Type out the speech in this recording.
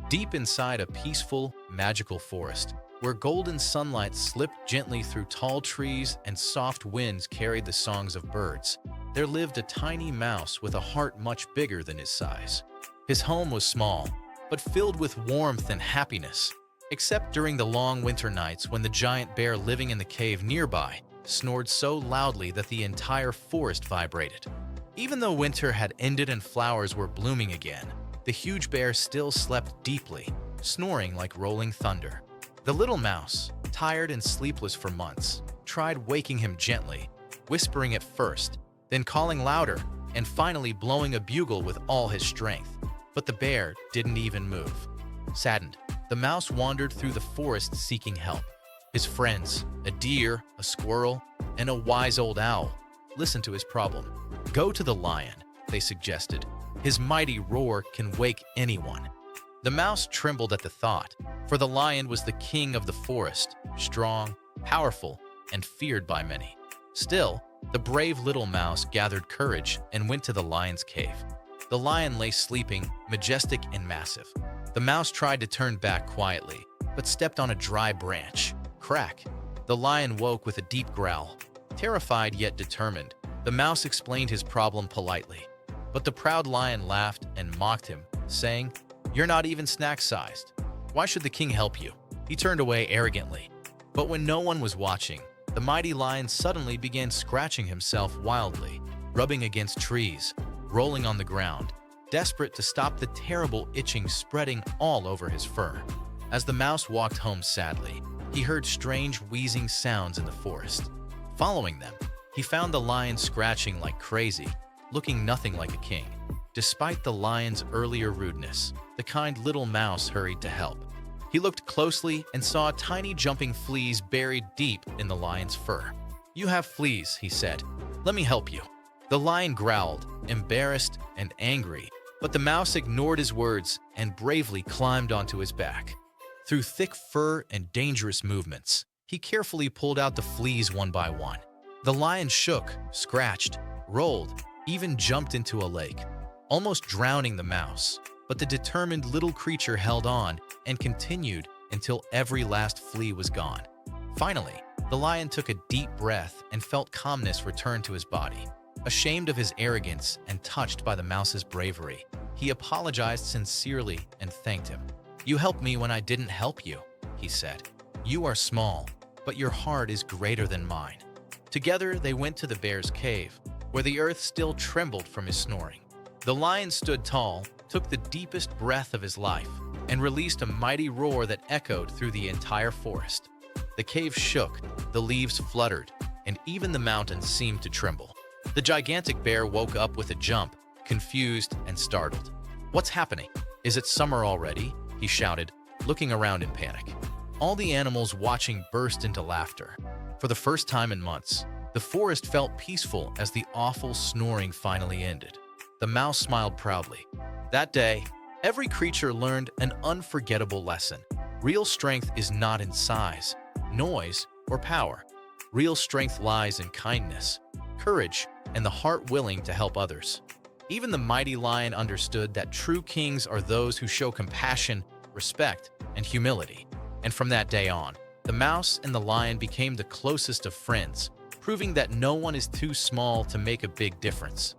Deep inside a peaceful, magical forest, where golden sunlight slipped gently through tall trees and soft winds carried the songs of birds, there lived a tiny mouse with a heart much bigger than his size. His home was small, but filled with warmth and happiness, except during the long winter nights when the giant bear living in the cave nearby snored so loudly that the entire forest vibrated. Even though winter had ended and flowers were blooming again, the huge bear still slept deeply, snoring like rolling thunder. The little mouse, tired and sleepless for months, tried waking him gently, whispering at first, then calling louder, and finally blowing a bugle with all his strength. But the bear didn't even move. Saddened, the mouse wandered through the forest seeking help. His friends, a deer, a squirrel, and a wise old owl, listened to his problem. "Go to the lion," they suggested. "His mighty roar can wake anyone." The mouse trembled at the thought, for the lion was the king of the forest, strong, powerful, and feared by many. Still, the brave little mouse gathered courage and went to the lion's cave. The lion lay sleeping, majestic and massive. The mouse tried to turn back quietly, but stepped on a dry branch. Crack! The lion woke with a deep growl. Terrified yet determined, the mouse explained his problem politely. But the proud lion laughed and mocked him, saying, "You're not even snack-sized. Why should the king help you?" He turned away arrogantly. But when no one was watching, the mighty lion suddenly began scratching himself wildly, rubbing against trees, rolling on the ground, desperate to stop the terrible itching spreading all over his fur. As the mouse walked home sadly, he heard strange wheezing sounds in the forest. Following them, he found the lion scratching like crazy, looking nothing like a king. Despite the lion's earlier rudeness, the kind little mouse hurried to help. He looked closely and saw tiny jumping fleas buried deep in the lion's fur. "You have fleas," he said. "Let me help you." The lion growled, embarrassed and angry, but the mouse ignored his words and bravely climbed onto his back. Through thick fur and dangerous movements, he carefully pulled out the fleas one by one. The lion shook, scratched, rolled, even jumped into a lake, almost drowning the mouse. But the determined little creature held on and continued until every last flea was gone. Finally, the lion took a deep breath and felt calmness return to his body. Ashamed of his arrogance and touched by the mouse's bravery, he apologized sincerely and thanked him. "You helped me when I didn't help you," he said. "You are small, but your heart is greater than mine." Together, they went to the bear's cave, where the earth still trembled from his snoring. The lion stood tall, took the deepest breath of his life, and released a mighty roar that echoed through the entire forest. The cave shook, the leaves fluttered, and even the mountains seemed to tremble. The gigantic bear woke up with a jump, confused and startled. "What's happening? Is it summer already?" he shouted, looking around in panic. All the animals watching burst into laughter. For the first time in months, the forest felt peaceful as the awful snoring finally ended. The mouse smiled proudly. That day, every creature learned an unforgettable lesson. Real strength is not in size, noise, or power. Real strength lies in kindness, courage, and the heart willing to help others. Even the mighty lion understood that true kings are those who show compassion, respect, and humility. And from that day on, the mouse and the lion became the closest of friends, proving that no one is too small to make a big difference.